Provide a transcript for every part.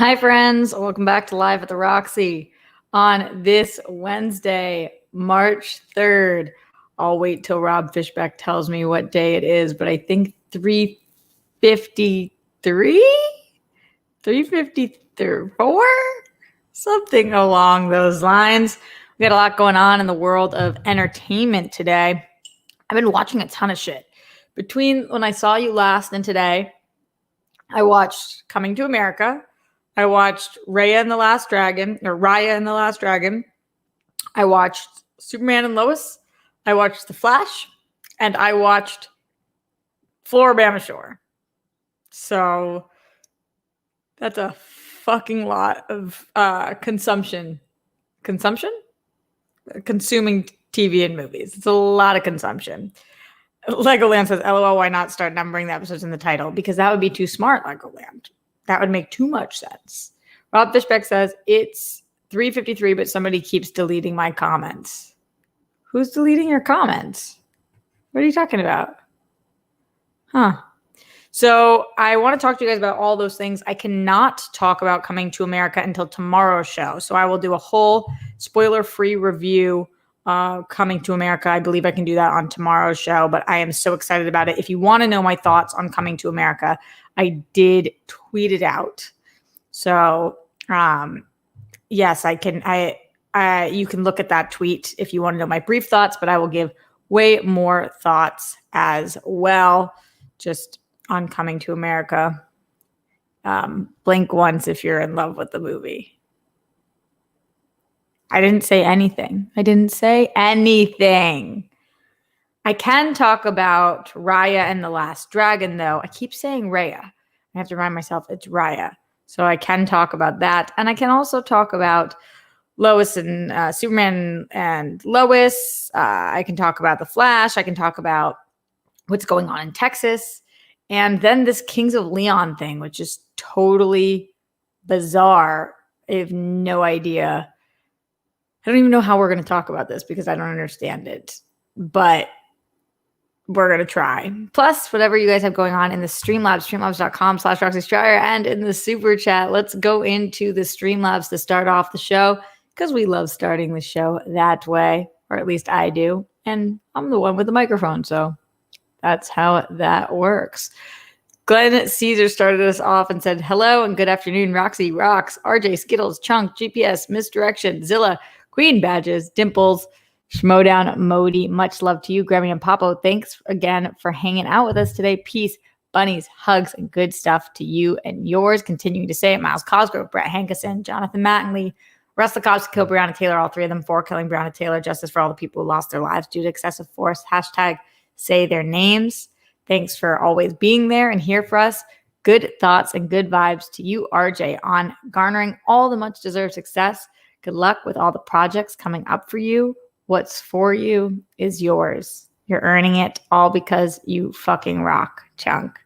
Hi, friends. Welcome back to Live at the Roxy on this Wednesday, March 3rd. I'll wait till Rob Fishbeck tells me what day it is, but I think 353? 354? Something along those lines. We got a lot going on in the world of entertainment today. I've been watching a ton of shit. Between when I saw you last and today, I watched Coming to America. I watched Raya and the Last Dragon. I watched Superman and Lois. I watched The Flash. And I watched Floribama Shore. So that's a fucking lot of consuming TV and movies. It's a lot of consumption. Legoland says, LOL, why not start numbering the episodes in the title? Because that would be too smart, Legoland. That would make too much sense. Rob Fishbeck says, it's 3:53, but somebody keeps deleting my comments. Who's deleting your comments? What are you talking about? So I want to talk to you guys about all those things. I cannot talk about Coming to America until tomorrow's show. So I will do a whole spoiler-free review Coming to America. I believe I can do that on tomorrow's show, but I am so excited about it. If you want to know my thoughts on Coming to America, I did tweet it out. So yes, I can. You can look at that tweet if you want to know my brief thoughts, but I will give way more thoughts as well. Just on Coming to America. Blink once if you're in love with the movie. I didn't say anything. I can talk about Raya and the Last Dragon, though. I keep saying Raya. I have to remind myself it's Raya. So I can talk about that. And I can also talk about Lois and Superman and Lois. I can talk about The Flash. I can talk about what's going on in Texas. And then this Kings of Leon thing, which is totally bizarre. I have no idea. I don't even know how we're going to talk about this because I don't understand it. But we're going to try. Plus, whatever you guys have going on in the Streamlabs, streamlabs.com/Roxy Stryer, and in the super chat, let's go into the Streamlabs to start off the show because we love starting the show that way, or at least I do. And I'm the one with the microphone, so that's how that works. Glenn Caesar started us off and said, hello and good afternoon, Roxy, Rocks, RJ, Skittles, Chunk, GPS, Misdirection, Zilla, Queen Badges, Dimples, Schmodown, Modi. Much love to you, Grammy and Popo. Thanks again for hanging out with us today. Peace, bunnies, hugs, and good stuff to you and yours. Continuing to say it, Miles Cosgrove, Brett Hankerson, Jonathan Mattingly, Russ Lakovsky, kill Breonna Taylor, all three of them for killing Breonna Taylor. Justice for all the people who lost their lives due to excessive force. Hashtag say their names. Thanks for always being there and here for us. Good thoughts and good vibes to you, RJ, on garnering all the much deserved success. Good luck with all the projects coming up for you. What's for you is yours. You're earning it all because you fucking rock, Chunk.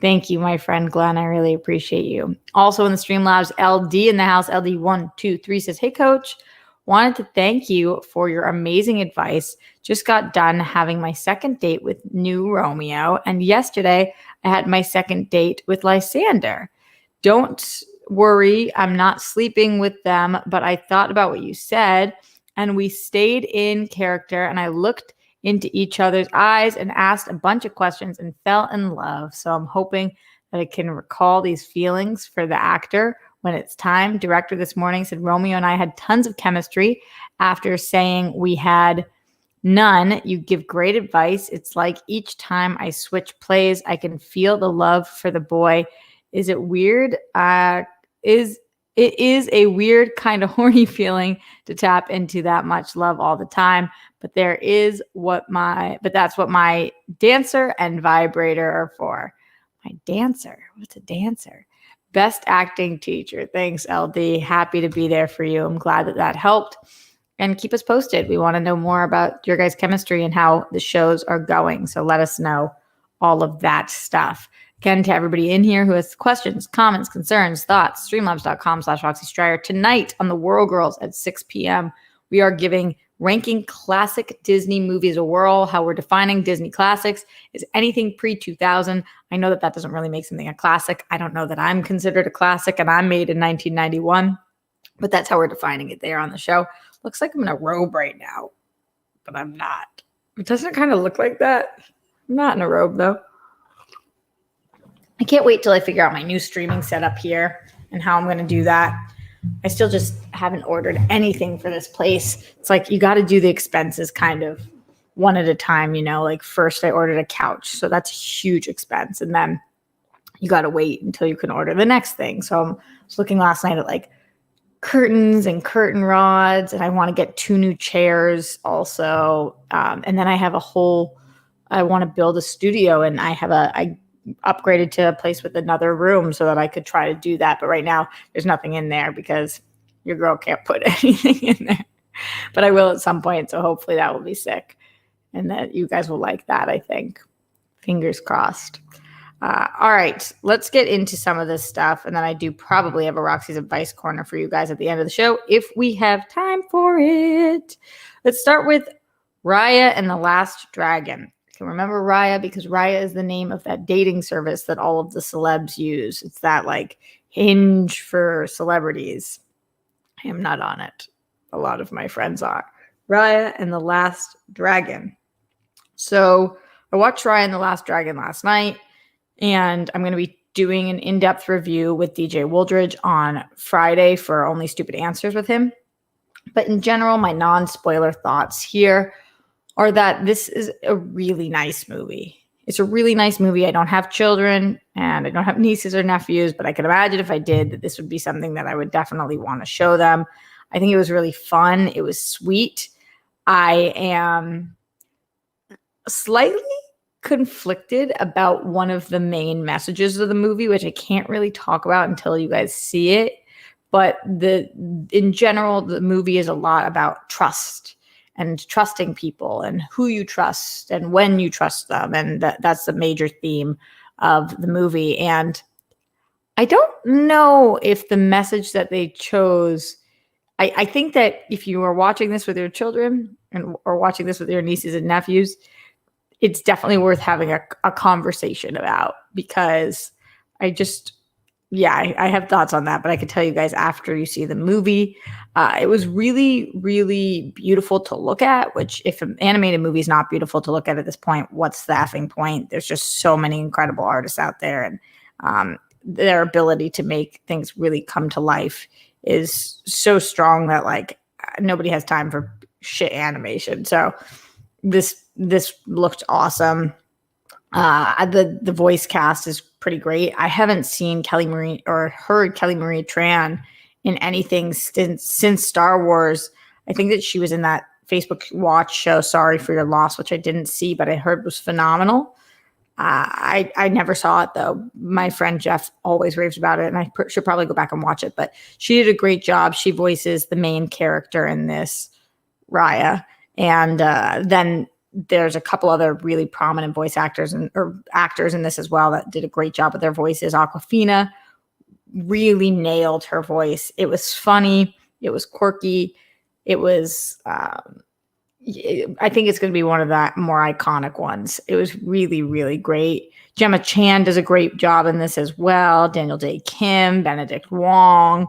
Thank you, my friend Glenn. I really appreciate you. Also in the Streamlabs, LD in the house. LD123 says, hey, coach. Wanted to thank you for your amazing advice. Just got done having my second date with new Romeo. And yesterday I had my second date with Lysander. Don't worry, I'm not sleeping with them, but I thought about what you said and we stayed in character and I looked into each other's eyes and asked a bunch of questions and fell in love. So I'm hoping that I can recall these feelings for the actor when it's time. Director this morning said Romeo and I had tons of chemistry after saying we had none. You give great advice. It's like each time I switch plays, I can feel the love for the boy. Is it weird? It is a weird kind of horny feeling to tap into that much love all the time. But that's what my dancer and vibrator are for. My dancer? What's a dancer? Best acting teacher. Thanks, LD. Happy to be there for you. I'm glad that helped. And keep us posted. We want to know more about your guys' chemistry and how the shows are going. So let us know all of that stuff. Again, to everybody in here who has questions, comments, concerns, thoughts, streamlabs.com/Roxy Stryer. Tonight on the World Girls at 6 p.m., we are giving ranking classic Disney movies a whirl, how we're defining Disney classics. Is anything pre-2000? I know that doesn't really make something a classic. I don't know that I'm considered a classic, and I'm made in 1991, but that's how we're defining it there on the show. Looks like I'm in a robe right now, but I'm not. Doesn't it kind of look like that? I'm not in a robe, though. I can't wait till I figure out my new streaming setup here and how I'm going to do that. I still just haven't ordered anything for this place. It's like you got to do the expenses kind of one at a time, like first I ordered a couch. So that's a huge expense. And then you got to wait until you can order the next thing. So I was looking last night at like curtains and curtain rods, and I want to get 2 new chairs also. And then I have I want to build a studio, and I upgraded to a place with another room so that I could try to do that. But right now there's nothing in there because your girl can't put anything in there, but I will at some point. So hopefully that will be sick and that you guys will like that. I think, fingers crossed. All right, let's get into some of this stuff. And then I do probably have a Roxy's advice corner for you guys at the end of the show if we have time for it. Let's start with Raya and the Last Dragon. Can remember Raya because Raya is the name of that dating service that all of the celebs use. It's that like Hinge for celebrities. I am not on it. A lot of my friends are. Raya and the Last Dragon. So I watched Raya and the Last Dragon last night, and I'm going to be doing an in-depth review with DJ Wooldridge on Friday for Only Stupid Answers with him. But in general, my non-spoiler thoughts here are that this is a really nice movie. It's a really nice movie. I don't have children and I don't have nieces or nephews, but I could imagine if I did that this would be something that I would definitely want to show them. I think it was really fun. It was sweet. I am slightly conflicted about one of the main messages of the movie, which I can't really talk about until you guys see it. But in general, the movie is a lot about trust and trusting people and who you trust and when you trust them. And that's the major theme of the movie. And I don't know if the message that they chose, I think that if you are watching this with your children or watching this with your nieces and nephews, it's definitely worth having a conversation about, because I have thoughts on that, but I could tell you guys after you see the movie. It was really, really beautiful to look at, which if an animated movie is not beautiful to look at this point, what's the effing point? There's just so many incredible artists out there, and their ability to make things really come to life is so strong that like nobody has time for shit animation. So this looked awesome. The voice cast is pretty great. I haven't seen Kelly Marie or heard Kelly Marie Tran in anything since Star Wars. I think that she was in that Facebook Watch show, Sorry for Your Loss, which I didn't see, but I heard was phenomenal. I never saw it though. My friend Jeff always raves about it, and I should probably go back and watch it. But she did a great job. She voices the main character in this, Raya, and then there's a couple other really prominent voice actors or actors in this as well that did a great job with their voices. Awkwafina really nailed her voice. It was funny. It was quirky. It was, I think it's going to be one of the more iconic ones. It was really, really great. Gemma Chan does a great job in this as well. Daniel Day Kim, Benedict Wong,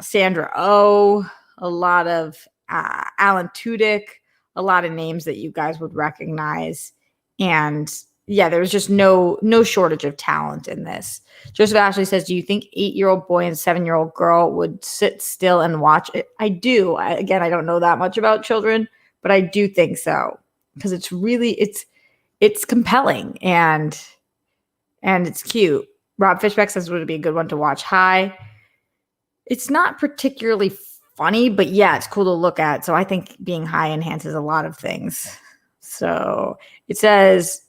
Sandra Oh, a lot of Alan Tudyk, a lot of names that you guys would recognize. And yeah, there was just no shortage of talent in this. Joseph Ashley says, do you think 8-year-old boy and 7-year-old girl would sit still and watch it? I do. I don't know that much about children, but I do think so, because it's really, it's compelling and it's cute. Rob Fishback says, would it be a good one to watch high? It's not particularly funny, but yeah, it's cool to look at. So I think being high enhances a lot of things. So it says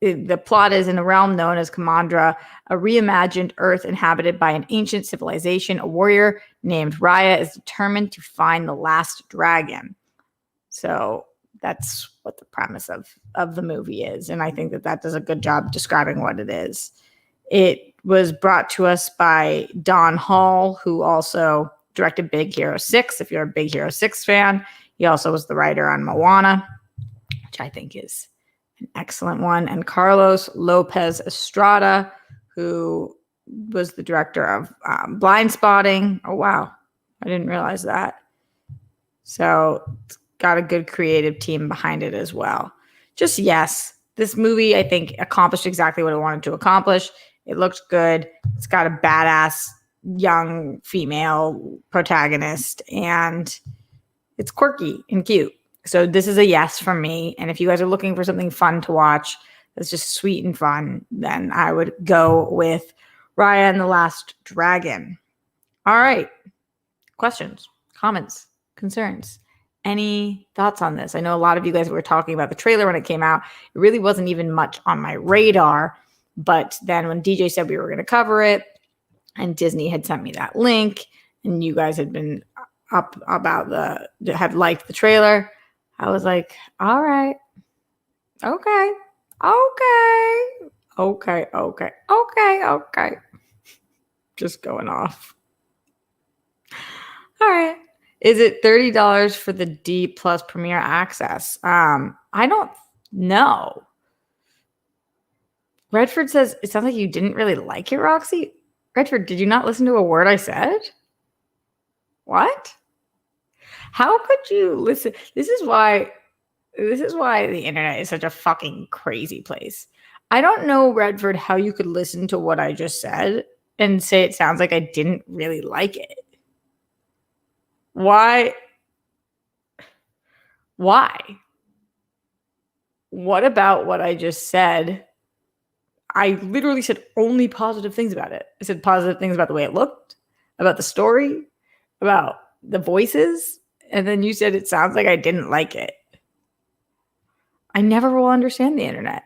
the plot is in a realm known as Kamandra, a reimagined Earth inhabited by an ancient civilization. A warrior named Raya is determined to find the last dragon. So that's what the premise of the movie is. And I think that does a good job describing what it is. It was brought to us by Don Hall, who also directed Big Hero 6. If you're a Big Hero 6 fan, He also was the writer on Moana, which I think is an excellent one. And Carlos Lopez Estrada, who was the director of Blind Spotting. Oh, wow. I didn't realize that. So it's got a good creative team behind it as well. Just yes, this movie, I think, accomplished exactly what it wanted to accomplish. It looked good. It's got a badass young female protagonist, and it's quirky and cute. So this is a yes from me. And if you guys are looking for something fun to watch that's just sweet and fun, then I would go with Raya and the Last Dragon. All right. Questions, comments, concerns, any thoughts on this? I know a lot of you guys were talking about the trailer when it came out. It really wasn't even much on my radar. But then when DJ said we were going to cover it and Disney had sent me that link and you guys had been up about had liked the trailer, I was like, all right, okay. Just going off. All right. Is it $30 for the D plus Premier Access? I don't know. Redford says, it sounds like you didn't really like it, Roxy. Redford, did you not listen to a word I said? What? How could you listen? This is why the internet is such a fucking crazy place. I don't know, Redford, how you could listen to what I just said and say it sounds like I didn't really like it. Why? What about what I just said? I literally said only positive things about it. I said positive things about the way it looked, about the story, about the voices, and then you said it sounds like I didn't like it. I never will understand the internet.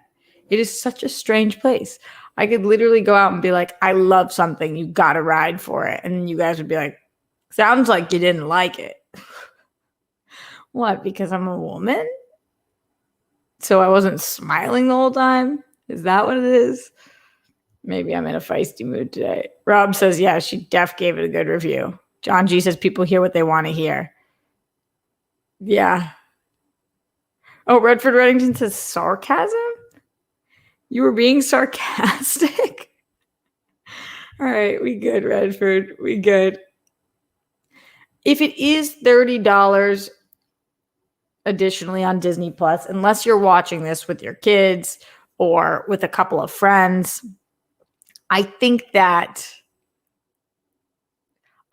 It is such a strange place. I could literally go out and be like, I love something, you gotta ride for it. And you guys would be like, sounds like you didn't like it. What, because I'm a woman? So I wasn't smiling the whole time? Is that what it is? Maybe I'm in a feisty mood today. Rob says, yeah, she def gave it a good review. John G says people hear what they want to hear. Yeah. Oh, Redford Reddington says sarcasm? You were being sarcastic? All right, we good, Redford. We good. If it is $30 additionally on Disney Plus, unless you're watching this with your kids or with a couple of friends, I think that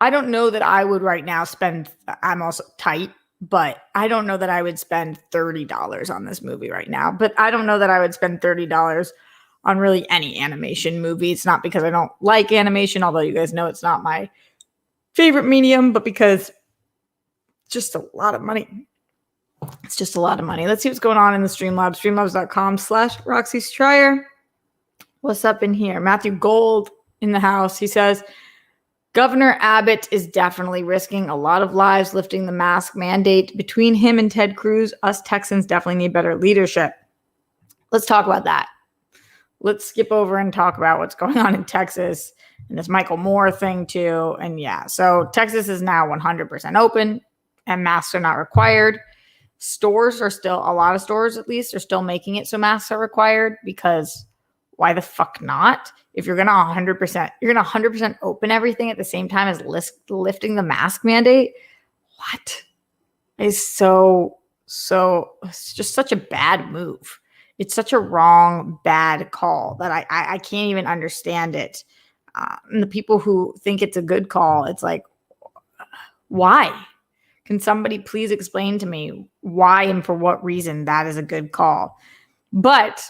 I don't know that I would right now I'm also tight, but I don't know that I would spend $30 on this movie right now. But I don't know that I would spend $30 on really any animation movie. It's not because I don't like animation, although you guys know it's not my favorite medium, but because it's just a lot of money. It's just a lot of money. Let's see what's going on in the Streamlabs. Streamlabs.com/Roxy Stryer. What's up in here? Matthew Gold in the house. He says, Governor Abbott is definitely risking a lot of lives lifting the mask mandate. Between him and Ted Cruz, us Texans definitely need better leadership. Let's talk about that. Let's skip over and talk about what's going on in Texas and this Michael Moore thing too. And yeah, so Texas is now 100% open and masks are not required. Stores are still, a lot of stores at least, are still making it so masks are required because why the fuck not? If you're going to 100% open everything at the same time as lifting the mask mandate, what? Is so, it's just such a bad move. It's such a wrong, bad call that I can't even understand it. And the people who think it's a good call, it's like, why? Can somebody please explain to me why and for what reason that is a good call? But,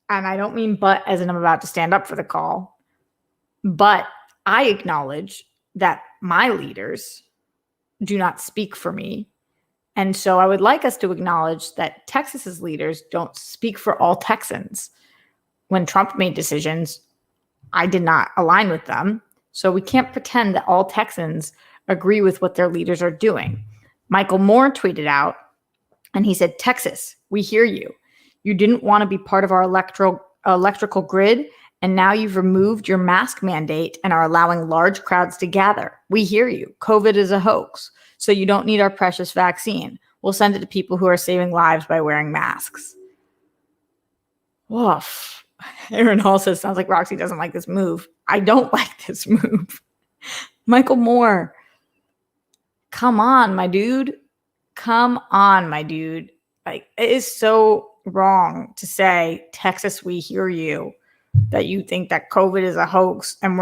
and I don't mean but as in I'm about to stand up for the call, but I acknowledge that my leaders do not speak for me. And so I would like us to acknowledge that Texas's leaders don't speak for all Texans. When Trump made decisions, I did not align with them. So we can't pretend that all Texans agree with what their leaders are doing. Michael Moore tweeted out, and he said, Texas, we hear you. You didn't want to be part of our electrical grid, and now you've removed your mask mandate and are allowing large crowds to gather. We hear you. COVID is a hoax, so you don't need our precious vaccine. We'll send it to people who are saving lives by wearing masks. Woof. Aaron Hall says, sounds like Roxy doesn't like this move. I don't like this move. Michael Moore. Come on, my dude. Come on, my dude. Like, it is so wrong to say, Texas, we hear you, that you think that COVID is a hoax and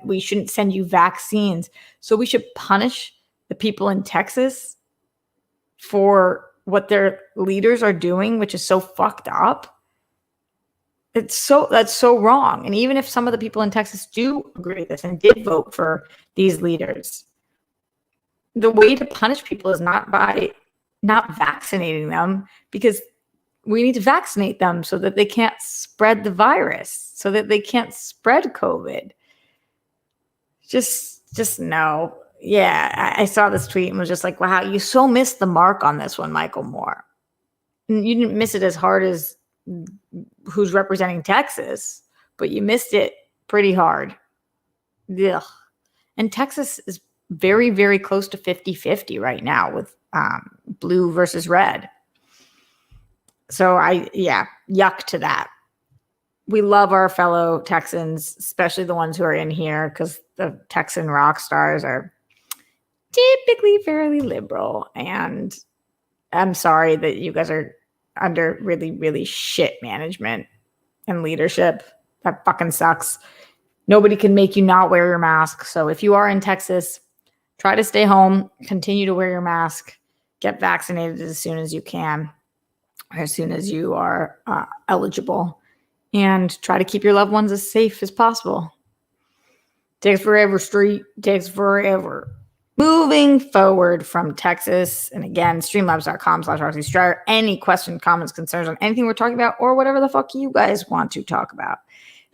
we shouldn't send you vaccines. So we should punish the people in Texas for what their leaders are doing, which is so fucked up. That's so wrong. And even if some of the people in Texas do agree with this and did vote for these leaders, the way to punish people is not by not vaccinating them, because we need to vaccinate them so that they can't spread the virus, so that they can't spread COVID. Just no. Yeah, I saw this tweet and was just like, wow, you so missed the mark on this one, Michael Moore. And you didn't miss it as hard as who's representing Texas, but you missed it pretty hard. Ugh. And Texas is very, very close to 50-50 right now with blue versus red. So yuck to that. We love our fellow Texans, especially the ones who are in here, because the Texan rock stars are typically fairly liberal. And I'm sorry that you guys are under really, really shit management and leadership. That fucking sucks. Nobody can make you not wear your mask. So if you are in Texas, try to stay home, continue to wear your mask, get vaccinated as soon as you can, or as soon as you are eligible, and try to keep your loved ones as safe as possible. Takes forever, Street. Takes forever. Moving forward from Texas, and again, streamlabs.com/Roxy Striar. Any questions, comments, concerns on anything we're talking about, or whatever the fuck you guys want to talk about.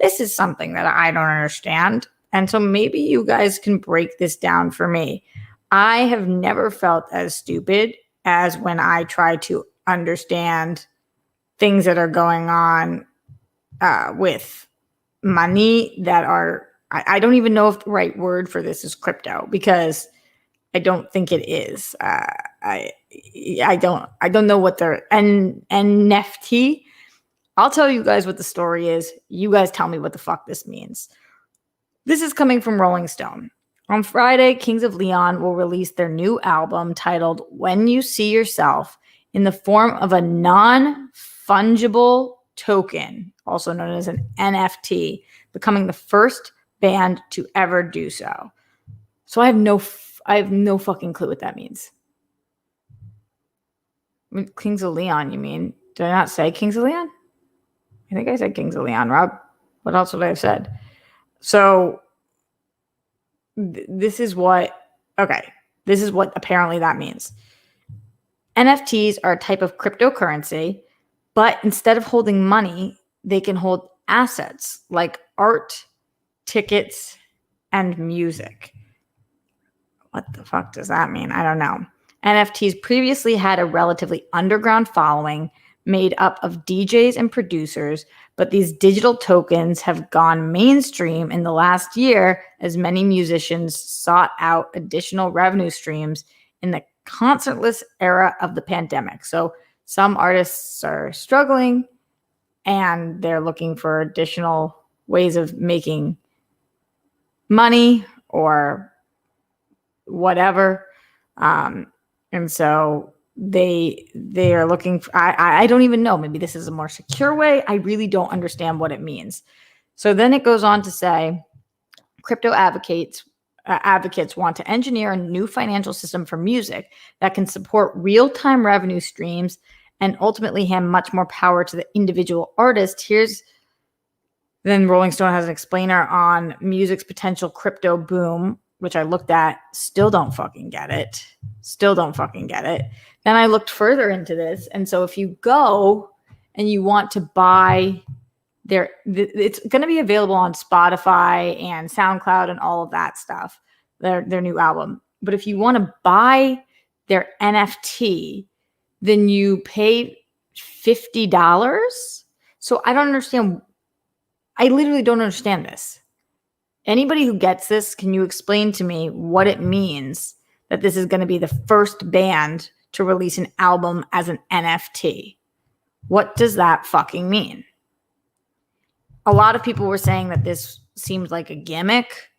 This is something that I don't understand. And so maybe you guys can break this down for me. I have never felt as stupid as when I try to understand things that are going on with money that are, I don't even know if the right word for this is crypto, because I don't think it is. I don't know what they're NFT. I'll tell you guys what the story is. You guys tell me what the fuck this means. This is coming from Rolling Stone. On Friday, Kings of Leon will release their new album titled When You See Yourself in the form of a non-fungible token, also known as an NFT, becoming the first band to ever do so. So I have no fucking clue what that means. Kings of Leon, you mean? Did I not say Kings of Leon? I think I said Kings of Leon, Rob. What else would I have said? So this is what apparently that means. NFTs are a type of cryptocurrency, but instead of holding money, they can hold assets like art, tickets, and music. What the fuck does that mean? I don't know. NFTs previously had a relatively underground following made up of DJs and producers, but these digital tokens have gone mainstream in the last year as many musicians sought out additional revenue streams in the concertless era of the pandemic. So some artists are struggling and they're looking for additional ways of making money or whatever. And so they are looking for, I don't even know, maybe this is a more secure way. I really don't understand what it means. So then it goes on to say, crypto advocates want to engineer a new financial system for music that can support real-time revenue streams and ultimately hand much more power to the individual artist. Then Rolling Stone has an explainer on music's potential crypto boom, which I looked at, still don't fucking get it. Then I looked further into this. And so if you go and you want to buy it's going to be available on Spotify and SoundCloud and all of that stuff, their new album. But if you want to buy their NFT, then you pay $50. So I don't understand. I literally don't understand this. Anybody who gets this, can you explain to me what it means that this is going to be the first band to release an album as an NFT. What does that fucking mean? A lot of people were saying that this seems like a gimmick,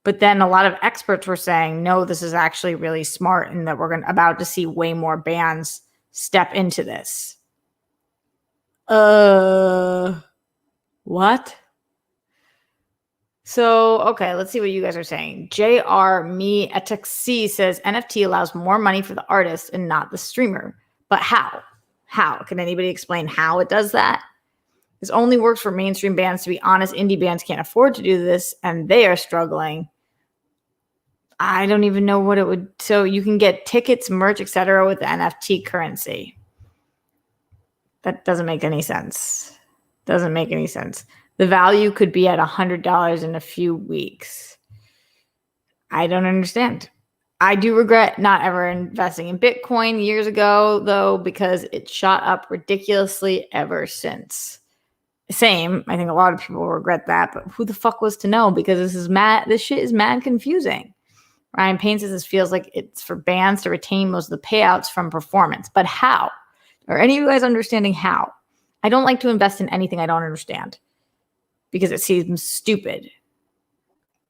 but then a lot of experts were saying, no, this is actually really smart and that we're about to see way more bands step into this. What? So, okay, let's see what you guys are saying. JR Me Etaxi says NFT allows more money for the artist and not the streamer. But how? How? Can anybody explain how it does that? This only works for mainstream bands. To be honest, indie bands can't afford to do this, and they are struggling. I don't even know what it would. So you can get tickets, merch, etc. with the NFT currency. That doesn't make any sense. Doesn't make any sense. The value could be at $100 in a few weeks. I don't understand. I do regret not ever investing in Bitcoin years ago, though, because it shot up ridiculously ever since. Same. I think a lot of people regret that, but who the fuck was to know? Because this shit is mad confusing. Ryan Payne says this feels like it's for bands to retain most of the payouts from performance. But how? Are any of you guys understanding how? I don't like to invest in anything I don't understand because it seems stupid.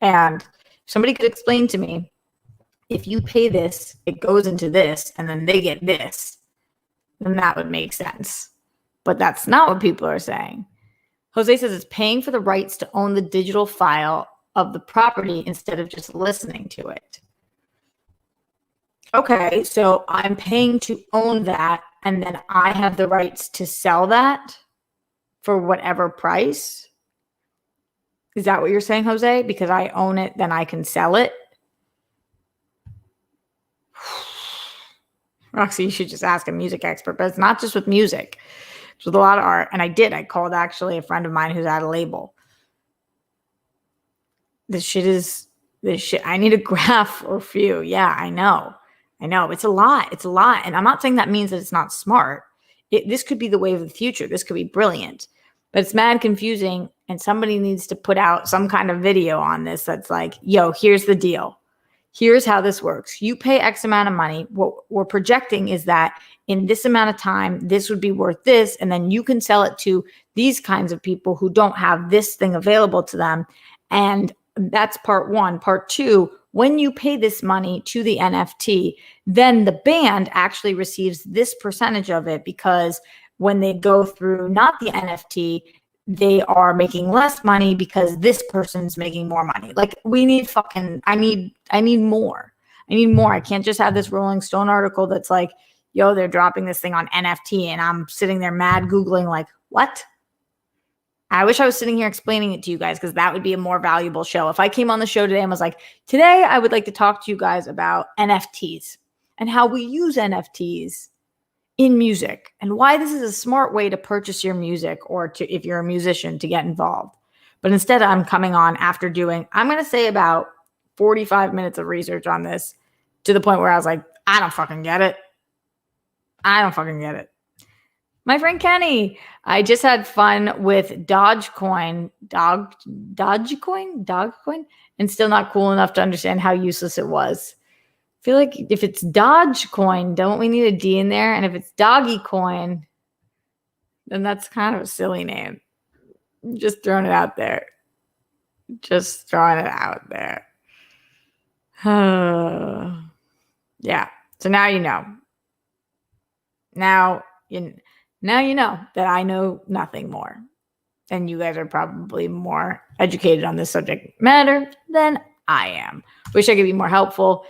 And somebody could explain to me, if you pay this, it goes into this, and then they get this, then that would make sense. But that's not what people are saying. Jose says it's paying for the rights to own the digital file of the property instead of just listening to it. Okay, so I'm paying to own that, and then I have the rights to sell that for whatever price. Is that what you're saying, Jose? Because I own it, then I can sell it? Roxy, you should just ask a music expert, but it's not just with music. It's with a lot of art. And I called actually a friend of mine who's at a label. This shit. I need a graph or a few. Yeah, I know. It's a lot. And I'm not saying that means that it's not smart. This could be the wave of the future. This could be brilliant. But it's mad confusing. And somebody needs to put out some kind of video on this that's like, yo, here's the deal. Here's how this works. You pay X amount of money. What we're projecting is that in this amount of time, this would be worth this. And then you can sell it to these kinds of people who don't have this thing available to them. And that's part one. Part two, when you pay this money to the NFT, then the band actually receives this percentage of it, because when they go through not the NFT, they are making less money because this person's making more money. Like, I need more. I can't just have this Rolling Stone article that's like, yo, they're dropping this thing on NFT, and I'm sitting there mad Googling like, what? I wish I was sitting here explaining it to you guys, because that would be a more valuable show. If I came on the show today and was like, today I would like to talk to you guys about NFTs and how we use NFTs in music and why this is a smart way to purchase your music, or to, if you're a musician, to get involved. But instead, I'm coming on after I'm going to say about 45 minutes of research on this, to the point where I was like, I don't fucking get it. My friend Kenny, I just had fun with Dogecoin, and still not cool enough to understand how useless it was. I feel like if it's Dogecoin, don't we need a D in there? And if it's Doggy Coin, then that's kind of a silly name. Just throwing it out there. Yeah. So now you know. Now you know that I know nothing more. And you guys are probably more educated on this subject matter than I am. Wish I could be more helpful.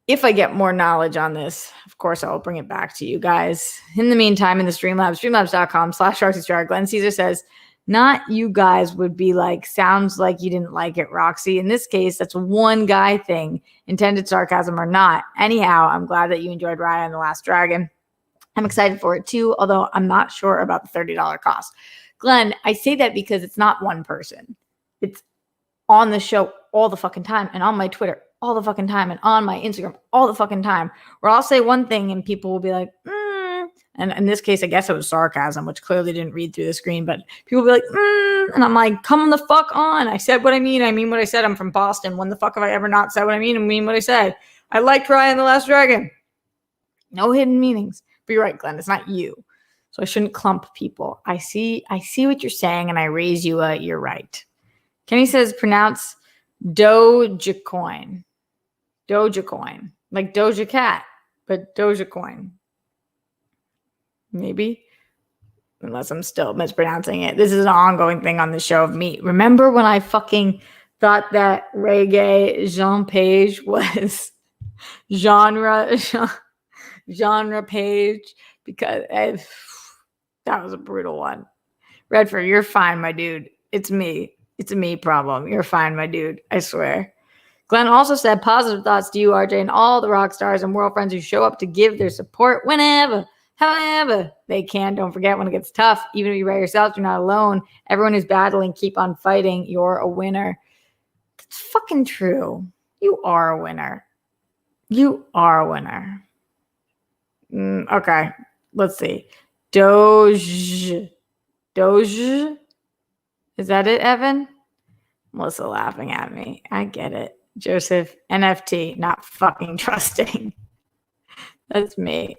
If I get more knowledge on this, of course, I'll bring it back to you guys. In the meantime, in the Streamlabs, streamlabs.com/Roxy. Glenn Caesar says, not you guys would be like, sounds like you didn't like it, Roxy. In this case, that's one guy thing, intended sarcasm or not. Anyhow, I'm glad that you enjoyed Raya and the Last Dragon. I'm excited for it too, although I'm not sure about the $30 cost. Glenn, I say that because it's not one person. It's on the show all the fucking time, and on my Twitter all the fucking time, and on my Instagram all the fucking time, where I'll say one thing and people will be like, and in this case, I guess it was sarcasm, which clearly didn't read through the screen, but people will be like, and I'm like, come the fuck on. I said what I mean what I said. I'm from Boston. When the fuck have I ever not said what I mean and mean what I said? I liked Raya and the Last Dragon. No hidden meanings. But you're right, Glenn. It's not you. So I shouldn't clump people. I see what you're saying, and I raise you a you're right. Kenny says pronounce Dogecoin. Dogecoin. Like Doja Cat, but Dogecoin. Maybe. Unless I'm still mispronouncing it. This is an ongoing thing on the show of me. Remember when I fucking thought that reggae Jean Page was genre page? Because that was a brutal one. Redford, you're fine, my dude. It's me. It's a me problem. You're fine, my dude. I swear. Glenn also said positive thoughts to you, RJ, and all the rock stars and world friends who show up to give their support whenever, however they can. Don't forget when it gets tough, even if you write yourself, you're not alone. Everyone who's battling, keep on fighting. You're a winner. It's fucking true. You are a winner. You are a winner. Okay, let's see. Doge. Is that it, Evan? Melissa laughing at me. I get it. Joseph, NFT, not fucking trusting. That's me.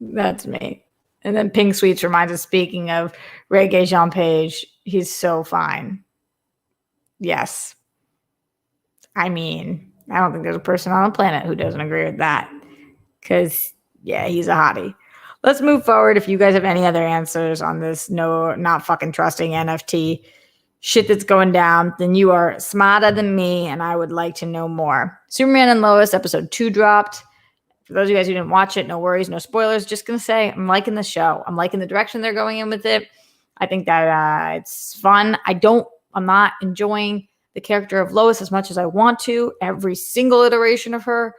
And then Pink Sweets reminds us, speaking of Reggae Jean Page, he's so fine. Yes. I mean, I don't think there's a person on the planet who doesn't agree with that. Because, yeah, he's a hottie. Let's move forward. If you guys have any other answers on this not fucking trusting NFT shit that's going down, then you are smarter than me, and I would like to know more. Superman and Lois, episode 2 dropped. For those of you guys who didn't watch it, no worries, no spoilers. Just going to say, I'm liking the show. I'm liking the direction they're going in with it. I think that it's fun. I'm not enjoying the character of Lois as much as I want to, every single iteration of her.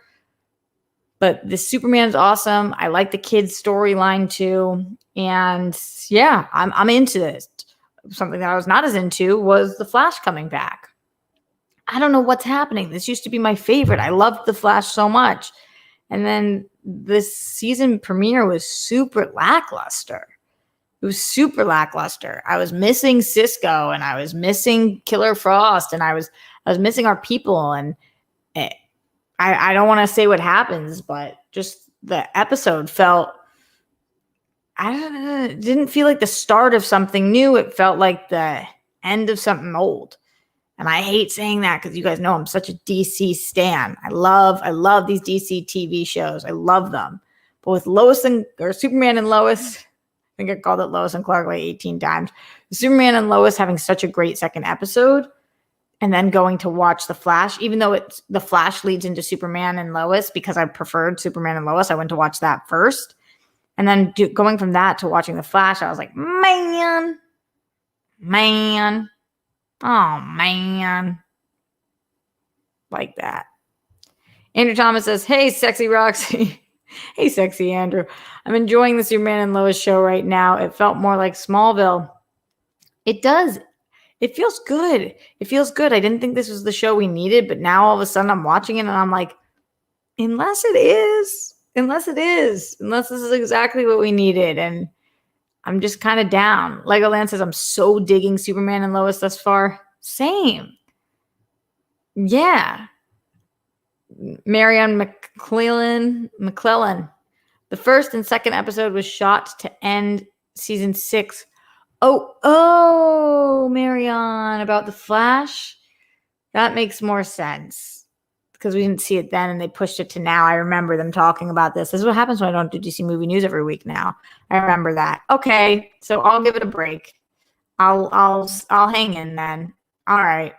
But the Superman's awesome. I like the kids' storyline too. And yeah, I'm into this. Something that I was not as into was the Flash coming back. I don't know what's happening. This used to be my favorite. I loved the Flash so much. And then this season premiere was super lackluster. It was super lackluster. I was missing Cisco, and I was missing Killer Frost, and I was missing our people. And I don't want to say what happens, but just the episode felt, didn't feel like the start of something new. It felt like the end of something old. And I hate saying that because you guys know I'm such a DC stan. I love these DC TV shows. I love them. But with Superman and Lois, I think I called it Lois and Clark like 18 times. Superman and Lois having such a great second episode, and then going to watch The Flash, even though The Flash leads into Superman and Lois, because I preferred Superman and Lois, I went to watch that first. And then going from that to watching The Flash, I was like, man. Oh, man. Like that. Andrew Thomas says, hey, sexy Roxy. Hey, sexy Andrew. I'm enjoying the Superman and Lois show right now. It felt more like Smallville. It does. It feels good. It feels good. I didn't think this was the show we needed, but now all of a sudden I'm watching it and I'm like, unless this is exactly what we needed. And I'm just kind of down. Legoland says, I'm so digging Superman and Lois thus far. Same. Yeah. Marianne McClellan. The first and second episode was shot to end season 6. Oh, Marianne, about the Flash. That makes more sense because we didn't see it then and they pushed it to now. I remember them talking about this. This is what happens when I don't do DC movie news every week now. I remember that. Okay, so I'll give it a break. I'll hang in then. All right.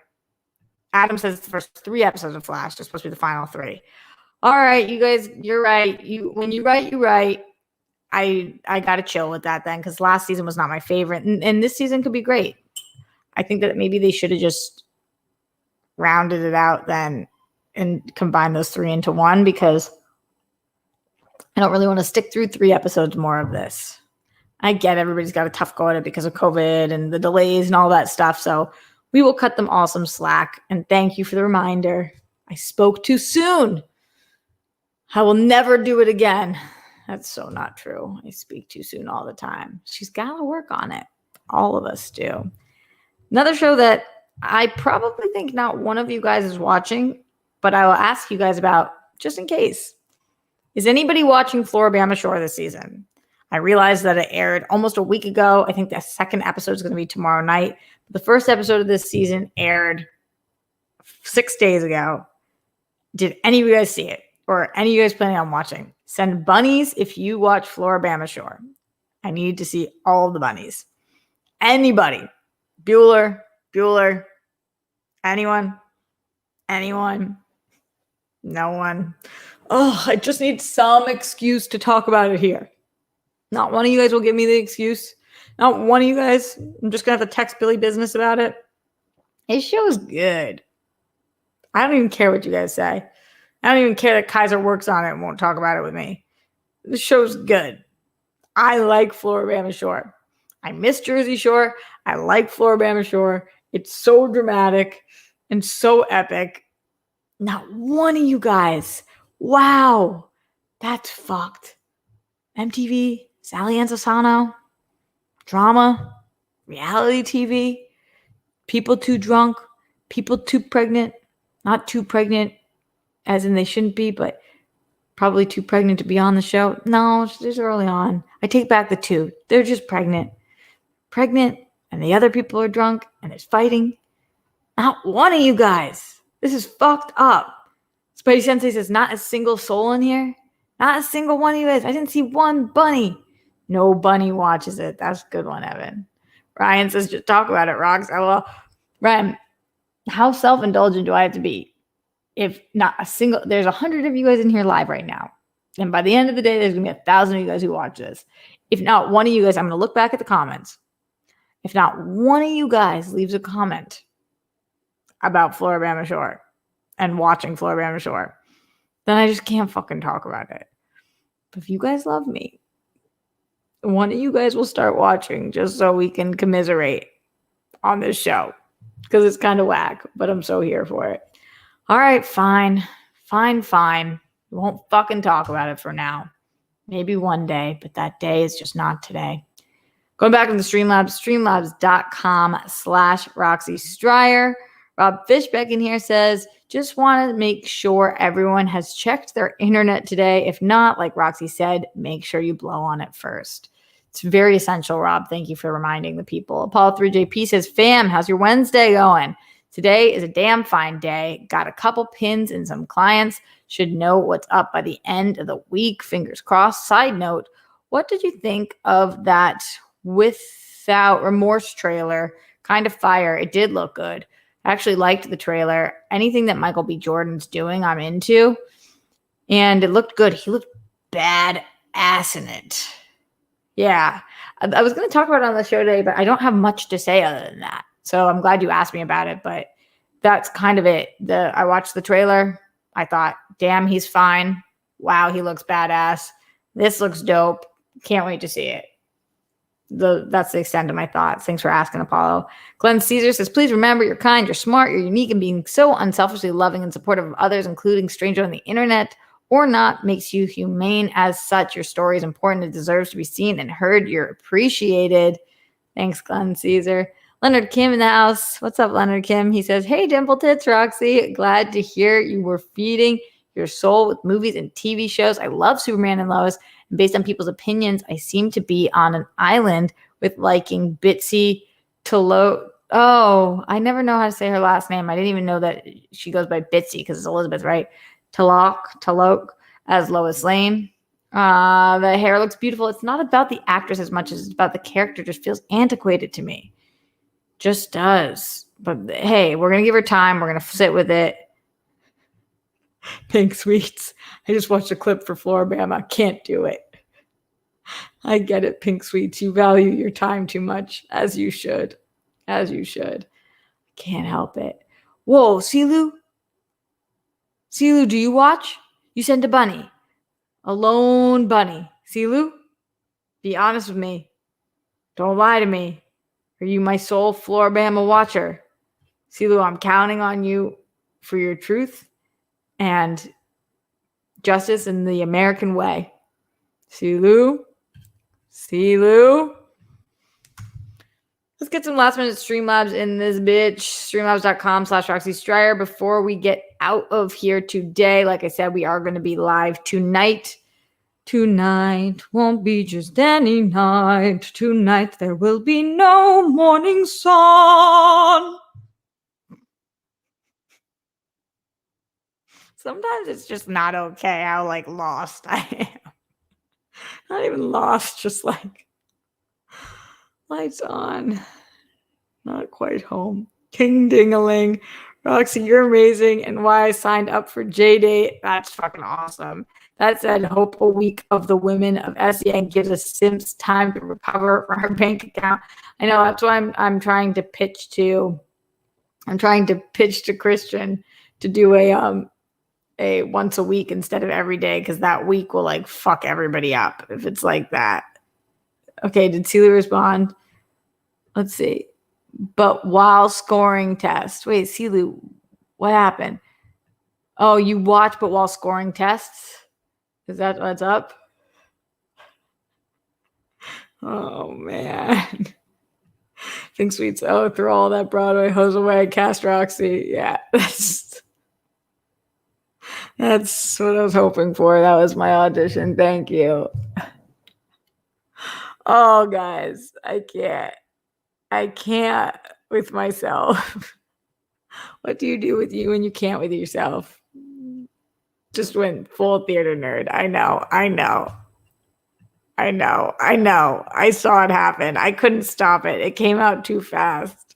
Adam says the first 3 episodes of Flash are supposed to be the final 3. All right, you guys, you're right. When you write, you write. I gotta chill with that then because last season was not my favorite, and this season could be great. I think that maybe they should have just rounded it out then and combined those 3 into one because I don't really want to stick through 3 episodes more of this. I get everybody's got a tough go at it because of COVID and the delays and all that stuff. So we will cut them all some slack. And thank you for the reminder. I spoke too soon. I will never do it again. That's so not true. I speak too soon all the time. She's got to work on it. All of us do. Another show that I probably think not one of you guys is watching, but I will ask you guys about just in case, Is anybody watching Floribama Shore this season? I realized that it aired almost a week ago. I think the second episode is going to be tomorrow night. The first episode of this season aired 6 days ago. Did any of you guys see it? Or any of you guys planning on watching? Send bunnies if you watch Floribama Shore. I need to see all of the bunnies. Anybody. Bueller. Anyone? No one. Oh, I just need some excuse to talk about it here. Not one of you guys will give me the excuse. Not one of you guys. I'm just going to have to text Billy Business about it. His show's good. I don't even care what you guys say. I don't even care that Kaiser works on it and won't talk about it with me. The show's good. I like Floribama Shore. I miss Jersey Shore. I like Floribama Shore. It's so dramatic and so epic. Not one of you guys. Wow. That's fucked. MTV, Sally Anzasano, drama, reality TV, people too drunk, people too pregnant, not too pregnant as in they shouldn't be, but probably too pregnant to be on the show. No, it's just early on. I take back the two. They're just pregnant. Pregnant, and the other people are drunk, and there's fighting. Not one of you guys. This is fucked up. Spidey Sensei says, not a single soul in here. Not a single one of you guys. I didn't see one bunny. No bunny watches it. That's a good one, Evan. Ryan says, just talk about it, Rox. LOL. Ryan, how self-indulgent do I have to be? If not a single, there's 100 of you guys in here live right now. And by the end of the day, there's going to be 1,000 of you guys who watch this. If not one of you guys, I'm going to look back at the comments. If not one of you guys leaves a comment about Floribama Shore and watching Floribama Shore, then I just can't fucking talk about it. But if you guys love me, one of you guys will start watching just so we can commiserate on this show. Because it's kind of whack, but I'm so here for it. All right, fine. We won't fucking talk about it for now. Maybe one day, but that day is just not today. Going back to the Streamlabs, streamlabs.com/Roxy Stryer. Rob Fishbeck in here says, just want to make sure everyone has checked their internet today. If not, like Roxy said, make sure you blow on it first. It's very essential, Rob. Thank you for reminding the people. Apollo 3JP says, fam, how's your Wednesday going? Today is a damn fine day. Got a couple pins and some clients. Should know what's up by the end of the week. Fingers crossed. Side note, what did you think of that Without Remorse trailer? Kind of fire. It did look good. I actually liked the trailer. Anything that Michael B. Jordan's doing, I'm into. And it looked good. He looked badass in it. Yeah. I was going to talk about it on the show today, but I don't have much to say other than that. So I'm glad you asked me about it, but that's kind of it. I watched the trailer. I thought, damn, he's fine. Wow, he looks badass. This looks dope. Can't wait to see it. That's the extent of my thoughts. Thanks for asking, Apollo. Glenn Caesar says, please remember you're kind, you're smart, you're unique, and being so unselfishly loving and supportive of others, including strangers on the internet or not, makes you humane as such. Your story is important. It deserves to be seen and heard. You're appreciated. Thanks, Glenn Caesar. Leonard Kim in the house. What's up, Leonard Kim? He says, hey, Dimple Tits, Roxy. Glad to hear you were feeding your soul with movies and TV shows. I love Superman and Lois. And based on people's opinions, I seem to be on an island with liking Bitsy Tolo. Oh, I never know how to say her last name. I didn't even know that she goes by Bitsy because it's Elizabeth, right? Talok as Lois Lane. The hair looks beautiful. It's not about the actress as much as it's about the character. It just feels antiquated to me. Just does. But hey, we're going to give her time. We're going to sit with it. Pink Sweets. I just watched a clip for Floribama. Can't do it. I get it, Pink Sweets. You value your time too much, as you should. As you should. Can't help it. Whoa, Silu? Silu, do you watch? You sent a bunny. A lone bunny. Silu? Be honest with me. Don't lie to me. Are you my sole Floribama watcher? Silu, I'm counting on you for your truth and justice in the American way. Silu? Let's get some last minute Streamlabs in this bitch. Streamlabs.com/Roxy Stryer. Before we get out of here today, like I said, we are going to be live tonight. Tonight won't be just any night. Tonight there will be no morning sun. Sometimes it's just not okay how like lost I am. Not even lost, just like lights on. Not quite home. King ding-a-ling. Roxy, you're amazing. And why I signed up for J-Date. That's fucking awesome. That said, hope a week of the women of SEN gives us Sims time to recover from our bank account. I know, that's why I'm trying to pitch to Christian to do a once a week instead of every day, because that week will like fuck everybody up if it's like that. Okay, did Celia respond? Let's see. But while scoring tests. Wait, Silu, what happened? Oh, you watch but while scoring tests? Is that what's up? Oh, man. Think Sweets. Oh, throw all that Broadway hose away. Cast Roxy. Yeah, that's what I was hoping for. That was my audition. Thank you. Oh, guys, I can't with myself. What do you do with you when you can't with yourself? Just went full theater nerd. I know. I saw it happen. I couldn't stop it. It came out too fast.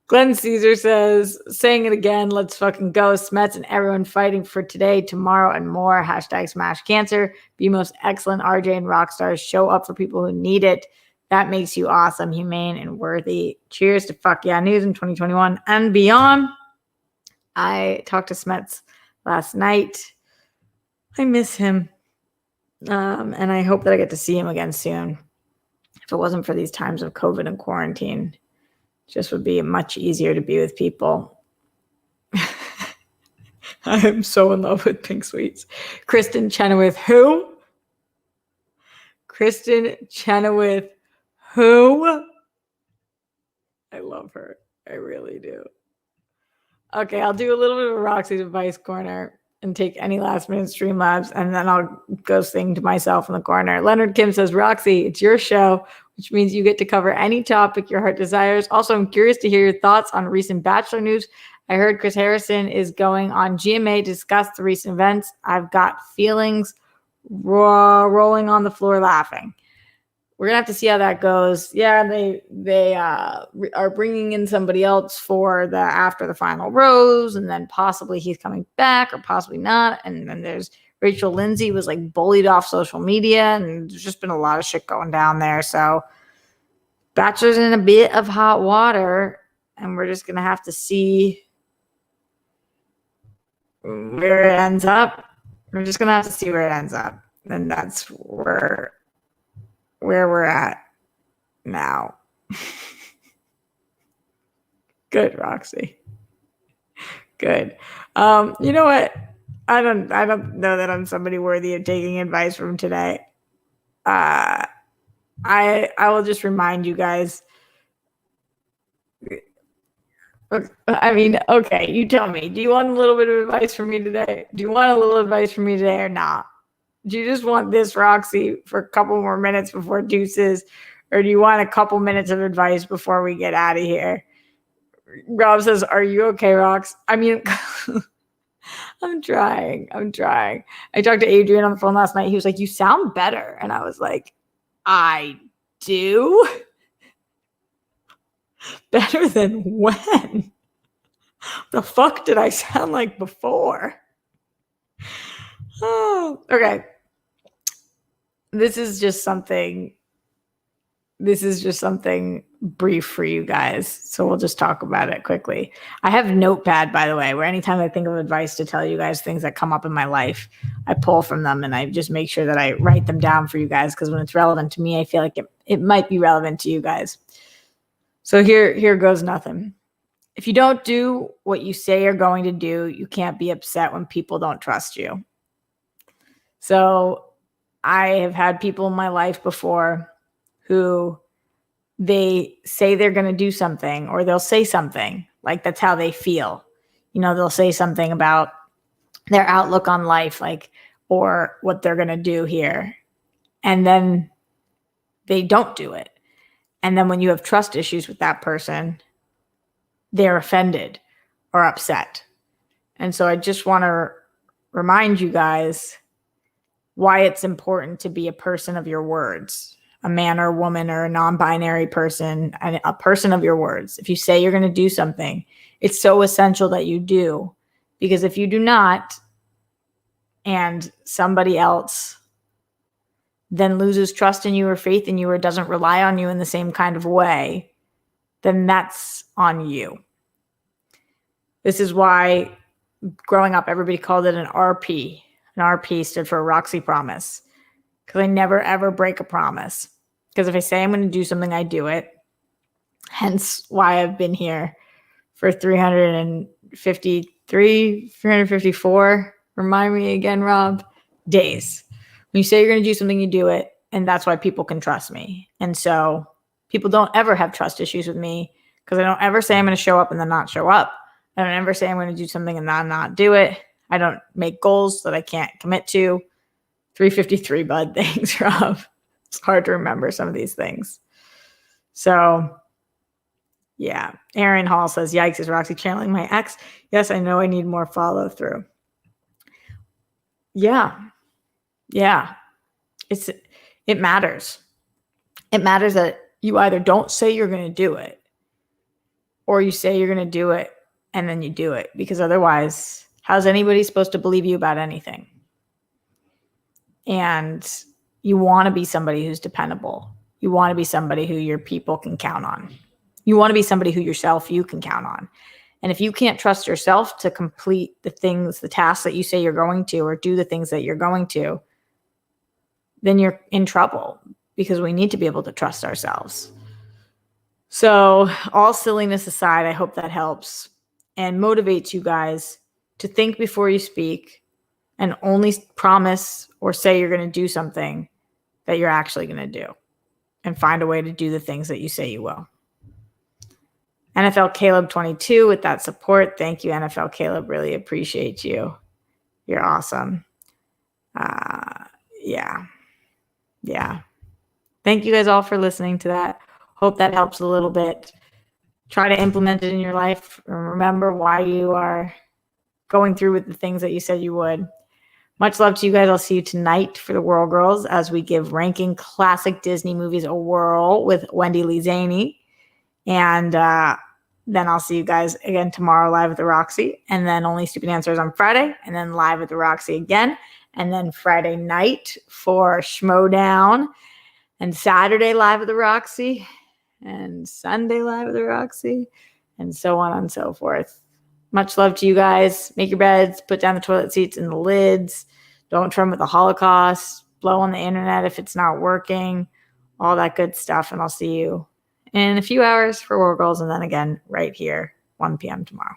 Glenn Caesar says, saying it again, let's fucking go. Smets and everyone fighting for today, tomorrow, and more. Hashtag smash cancer. Be most excellent RJ and rock stars. Show up for people who need it. That makes you awesome, humane, and worthy. Cheers to fuck yeah news in 2021 and beyond. I talked to Smets last night. I miss him. And I hope that I get to see him again soon. If it wasn't for these times of COVID and quarantine, it just would be much easier to be with people. I am so in love with Pink Sweets. Kristen Chenoweth, who? Kristen Chenoweth, who? I love her. I really do. Okay, I'll do a little bit of Roxy's advice corner and take any last minute Streamlabs, and then I'll go sing to myself in the corner. Leonard Kim says, Roxy, it's your show, which means you get to cover any topic your heart desires. Also, I'm curious to hear your thoughts on recent Bachelor news. I heard Chris Harrison is going on GMA to discuss the recent events. I've got feelings rolling on the floor laughing. We're going to have to see how that goes. Yeah, they are bringing in somebody else for the after the final rose, and then possibly he's coming back or possibly not. And then there's Rachel Lindsay was like bullied off social media, and there's just been a lot of shit going down there. So Bachelor's in a bit of hot water, and we're just going to have to see where it ends up. We're just going to have to see where it ends up. And that's where we're at now. Good, Roxy. Good. You know what? I don't know that I'm somebody worthy of taking advice from today. I will just remind you guys. I mean, okay, you tell me. Do you want a little bit of advice from me today? Do you want a little advice from me today or not? Do you just want this, Roxy, for a couple more minutes before deuces? Or do you want a couple minutes of advice before we get out of here? Rob says, are you okay, Rox? I mean, I'm trying. I talked to Adrian on the phone last night. He was like, you sound better. And I was like, I do? Better than when? The fuck did I sound like before? Oh, okay. This is just something brief for you guys. So we'll just talk about it quickly. I have Notepad, by the way, where anytime I think of advice to tell you guys things that come up in my life, I pull from them and I just make sure that I write them down for you guys, because when it's relevant to me, I feel like it might be relevant to you guys. So here goes nothing. If you don't do what you say you're going to do, you can't be upset when people don't trust you. So I have had people in my life before who they say they're going to do something, or they'll say something like that's how they feel. You know, they'll say something about their outlook on life, like, or what they're going to do here. And then they don't do it. And then when you have trust issues with that person, they're offended or upset. And so I just want to remind you guys why it's important to be a person of your words, a man or a woman or a non-binary person, and a person of your words. If you say you're going to do something, it's so essential that you do, because if you do not, and somebody else then loses trust in you or faith in you or doesn't rely on you in the same kind of way, then that's on you. This is why growing up, everybody called it an RP. An RP stood for a Roxy promise, because I never, ever break a promise. Because if I say I'm going to do something, I do it. Hence why I've been here for 354, remind me again, Rob, days. When you say you're going to do something, you do it. And that's why people can trust me. And so people don't ever have trust issues with me, because I don't ever say I'm going to show up and then not show up. I don't ever say I'm going to do something and then not do it. I don't make goals that I can't commit to. 353, bud. Thanks, Rob. It's hard to remember some of these things. So, yeah. Aaron Hall says, yikes, is Roxy channeling my ex? Yes, I know I need more follow through. Yeah. Yeah. It matters. It matters that you either don't say you're going to do it, or you say you're going to do it and then you do it, because otherwise, how's anybody supposed to believe you about anything? And you want to be somebody who's dependable. You want to be somebody who your people can count on. You want to be somebody who you can count on. And if you can't trust yourself to complete the tasks that you say you're going to, or do the things that you're going to, then you're in trouble, because we need to be able to trust ourselves. So all silliness aside, I hope that helps and motivates you guys to think before you speak, and only promise or say you're going to do something that you're actually going to do, and find a way to do the things that you say you will. NFL Caleb 22 with that support. Thank you, NFL Caleb. Really appreciate you. You're awesome. Yeah. Thank you guys all for listening to that. Hope that helps a little bit. Try to implement it in your life. Remember why you are going through with the things that you said you would. Much love to you guys. I'll see you tonight for the Whirl Girls as we give ranking classic Disney movies a whirl with Wendy Lee Zaney. And then I'll see you guys again tomorrow live at the Roxy. And then Only Stupid Answers on Friday. And then live at the Roxy again. And then Friday night for Schmodown. And Saturday live at the Roxy. And Sunday live at the Roxy. And so on and so forth. Much love to you guys. Make your beds. Put down the toilet seats and the lids. Don't trim with the Holocaust. Blow on the internet if it's not working. All that good stuff. And I'll see you in a few hours for War Girls. And then again right here, 1 p.m. tomorrow.